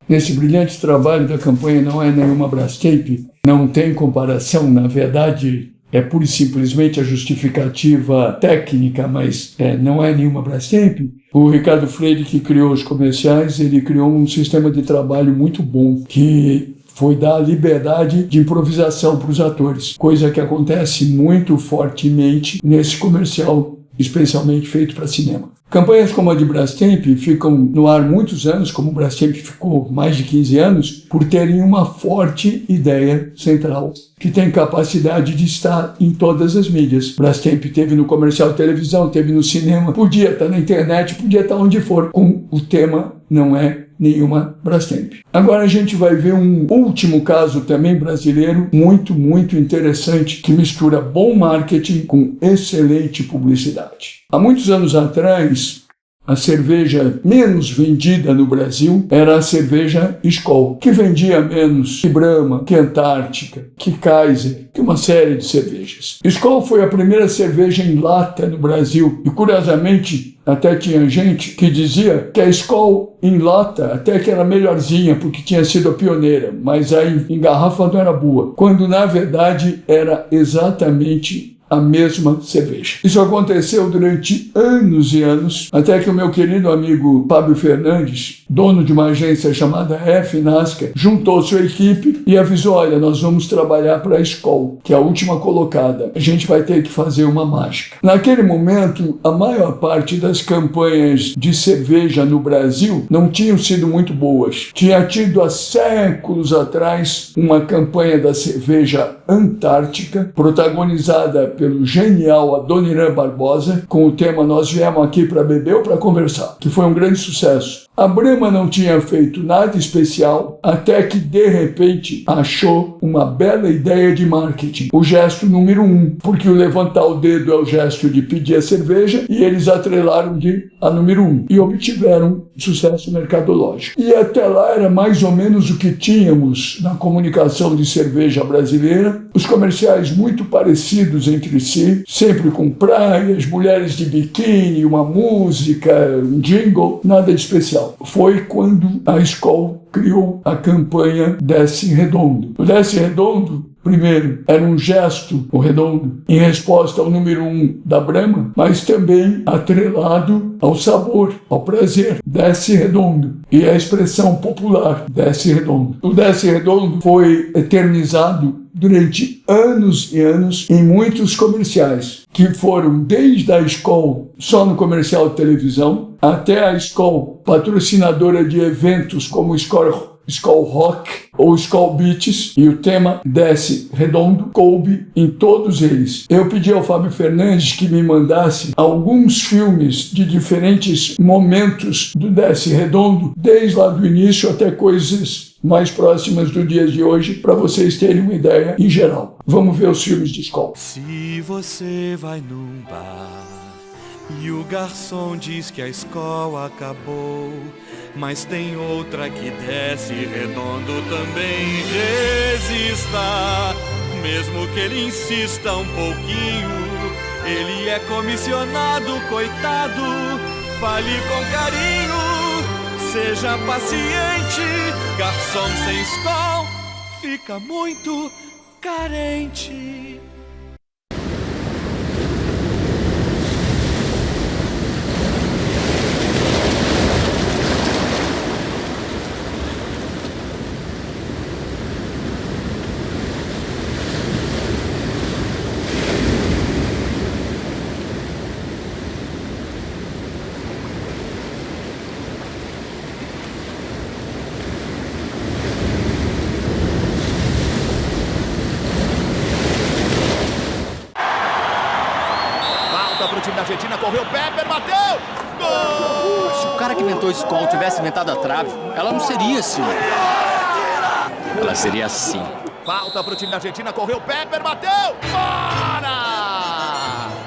D: Nesse brilhante trabalho da campanha Não É Nenhuma Brastemp, não tem comparação, na verdade... É pura e simplesmente a justificativa técnica, mas não é nenhuma Brastemp. O Ricardo Freire, que criou os comerciais, ele criou um sistema de trabalho muito bom, que foi dar liberdade de improvisação para os atores, coisa que acontece muito fortemente nesse comercial, especialmente feito para cinema. Campanhas como a de Brastemp ficam no ar muitos anos, como o Brastemp ficou mais de 15 anos, por terem uma forte ideia central, que tem capacidade de estar em todas as mídias. Brastemp teve no comercial de televisão, teve no cinema, podia estar na internet, podia estar onde for, com o tema Não É Nenhuma Brastemp. Agora a gente vai ver um último caso também brasileiro, muito, muito interessante, que mistura bom marketing com excelente publicidade. Há muitos anos atrás, a cerveja menos vendida no Brasil era a cerveja Skol, que vendia menos que Brahma, que Antártica, que Kaiser, que uma série de cervejas. Skol foi a primeira cerveja em lata no Brasil e, curiosamente, até tinha gente que dizia que a Skol em lata até que era melhorzinha, porque tinha sido a pioneira, mas a em garrafa não era boa, quando na verdade era exatamente a mesma cerveja. Isso aconteceu durante anos e anos, até que o meu querido amigo Fábio Fernandes, dono de uma agência chamada F-Nasca, juntou sua equipe e avisou, olha, nós vamos trabalhar para a Skol, que é a última colocada. A gente vai ter que fazer uma mágica. Naquele momento, a maior parte das campanhas de cerveja no Brasil não tinham sido muito boas. Tinha tido há séculos atrás uma campanha da cerveja Antártica, protagonizada pelo genial Adoniran Barbosa, com o tema Nós Viemos Aqui para Beber ou para Conversar, que foi um grande sucesso. A Brahma não tinha feito nada especial, até que, de repente, achou uma bela ideia de marketing. O gesto número 1, porque o levantar o dedo é o gesto de pedir a cerveja, e eles atrelaram a número 1, e obtiveram sucesso mercadológico. E até lá era mais ou menos o que tínhamos na comunicação de cerveja brasileira, os comerciais muito parecidos entre si, sempre com praias, mulheres de biquíni, uma música, um jingle, nada de especial. Foi quando a Skol criou a campanha Desce Redondo. O Desce Redondo, primeiro, era um gesto, o redondo, em resposta ao número 1 da Brahma, mas também atrelado ao sabor, ao prazer. Desce Redondo. E a expressão popular, Desce Redondo. O Desce Redondo foi eternizado durante anos e anos em muitos comerciais, que foram desde a Skol, só no comercial de televisão, até a Skol, patrocinadora de eventos como Skol Rock ou Skol Beats, e o tema Desce Redondo coube em todos eles. Eu pedi ao Fábio Fernandes que me mandasse alguns filmes de diferentes momentos do Desce Redondo, desde lá do início até coisas mais próximas do dia de hoje, para vocês terem uma ideia em geral. Vamos ver os filmes de Skol.
U: Se você vai num bar e o garçom diz que a Skol acabou, mas tem outra que desce redondo também, resista, mesmo que ele insista um pouquinho, ele é comissionado, coitado, fale com carinho, seja paciente, garçom sem Skol fica muito carente.
B: Da Argentina, correu, Pepper, bateu! Gol!
V: Se o cara que inventou esse gol tivesse inventado a trave, ela não seria assim. Ela seria assim.
B: Falta pro time da Argentina, correu, Pepper, bateu! Fora!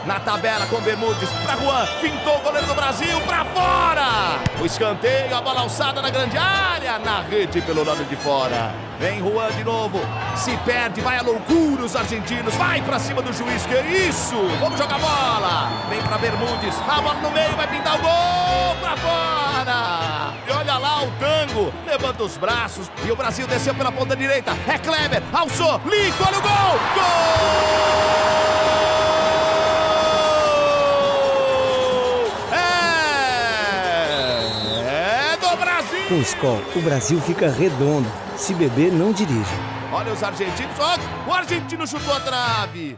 B: Na tabela com Bermudes, pra Juan, fintou o goleiro do Brasil, pra fora! O escanteio, a bola alçada na grande área, na rede pelo lado de fora. Vem Juan de novo, se perde, vai à loucura os argentinos, vai pra cima do juiz, que isso? Vamos jogar bola! Vem pra Bermudes, a bola no meio, vai pintar o gol, pra fora! E olha lá o Tango, levanta os braços e o Brasil desceu pela ponta direita, é Kleber, alçou, Lico, olha o gol! Gol!
W: Com o Skol, o Brasil fica redondo. Se beber, não dirige.
B: Olha os argentinos, olha, o argentino chutou a trave.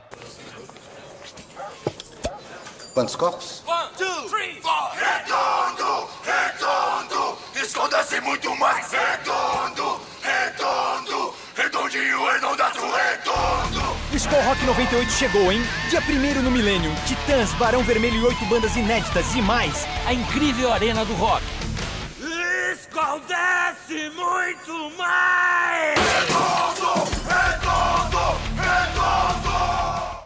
E: Quantos copos?
L: 1, 2, 3, 4. Redondo, redondo, esconda-se muito mais. Redondo, redondo, redondinho, redondaço, redondo.
X: O Skol Rock 98 chegou, hein? Dia 1º no Millennium, Titãs, Barão Vermelho e 8 bandas inéditas e mais. A incrível arena do rock.
L: Escaldece muito mais! Redondo, redondo, redondo!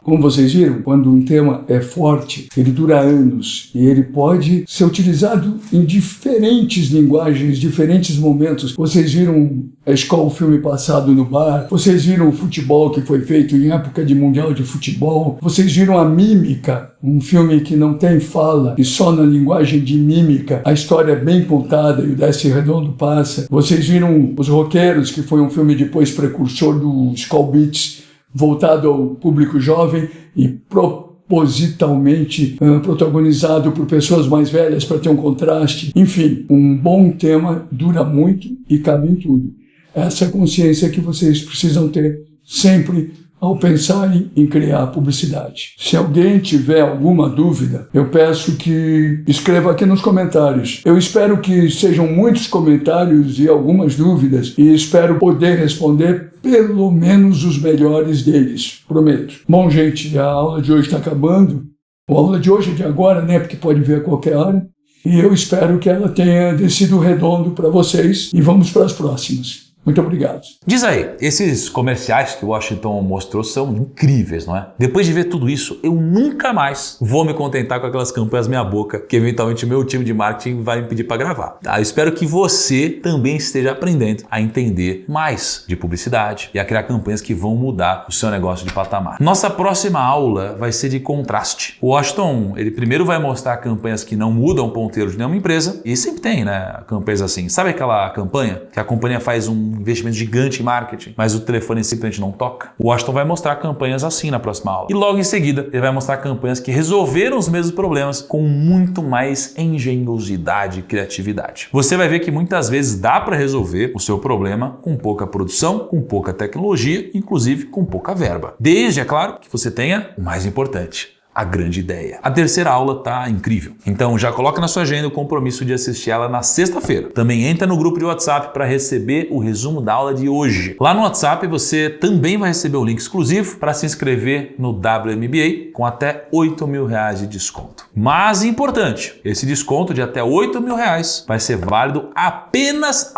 D: Como vocês viram, quando um tema é forte, ele dura anos e ele pode ser utilizado em diferentes linguagens, diferentes momentos. Vocês viram a Skol, o filme passado no bar, vocês viram o futebol que foi feito em época de Mundial de Futebol, vocês viram a Mímica, um filme que não tem fala e só na linguagem de mímica a história é bem contada e o Desce Redondo passa. Vocês viram Os Roqueiros, que foi um filme depois precursor do Skol Beats, voltado ao público jovem e propositalmente protagonizado por pessoas mais velhas para ter um contraste. Enfim, um bom tema dura muito e cabe em tudo. Essa é a consciência que vocês precisam ter sempre ao pensarem em criar publicidade. Se alguém tiver alguma dúvida, eu peço que escreva aqui nos comentários. Eu espero que sejam muitos comentários e algumas dúvidas e espero poder responder pelo menos os melhores deles, prometo. Bom, gente, a aula de hoje está acabando. A aula de hoje é de agora, né? Porque pode ver a qualquer hora. E eu espero que ela tenha descido redondo para vocês e vamos para as próximas. Muito obrigado.
A: Diz aí, esses comerciais que o Washington mostrou são incríveis, não é? Depois de ver tudo isso, eu nunca mais vou me contentar com aquelas campanhas meia boca que eventualmente o meu time de marketing vai me pedir para gravar. Tá? Eu espero que você também esteja aprendendo a entender mais de publicidade e a criar campanhas que vão mudar o seu negócio de patamar. Nossa próxima aula vai ser de contraste. O Washington, ele primeiro vai mostrar campanhas que não mudam o ponteiro de nenhuma empresa, e sempre tem, né, campanhas assim. Sabe aquela campanha que a companhia faz um investimento gigante em marketing, mas o telefone simplesmente não toca? O Washington vai mostrar campanhas assim na próxima aula. E logo em seguida, ele vai mostrar campanhas que resolveram os mesmos problemas com muito mais engenhosidade e criatividade. Você vai ver que muitas vezes dá para resolver o seu problema com pouca produção, com pouca tecnologia, inclusive com pouca verba. Desde, é claro, que você tenha o mais importante: a grande ideia. A terceira aula tá incrível. Então já coloca na sua agenda o compromisso de assistir ela na sexta-feira. Também entra no grupo de WhatsApp para receber o resumo da aula de hoje. Lá no WhatsApp você também vai receber o link exclusivo para se inscrever no WMBA com até R$8.000 de desconto. Mas importante, esse desconto de até R$8.000 vai ser válido apenas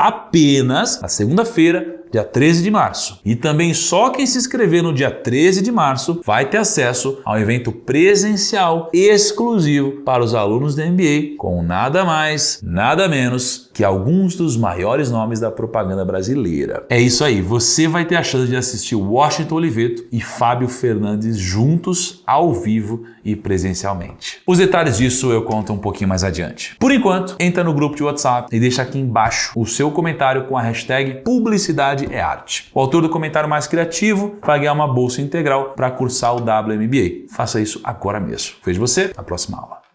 A: na segunda-feira, dia 13 de março. E também só quem se inscrever no dia 13 de março vai ter acesso ao evento presencial exclusivo para os alunos da MBA, com nada mais, nada menos que alguns dos maiores nomes da propaganda brasileira. É isso aí, você vai ter a chance de assistir Washington Oliveto e Fábio Fernandes juntos, ao vivo e presencialmente. Os detalhes disso eu conto um pouquinho mais adiante. Por enquanto, entra no grupo de WhatsApp e deixa aqui embaixo o seu comentário com a hashtag publicidade criatividade é arte. O autor do comentário mais criativo vai ganhar uma bolsa integral para cursar o WMBA. Faça isso agora mesmo. Vejo você na próxima aula.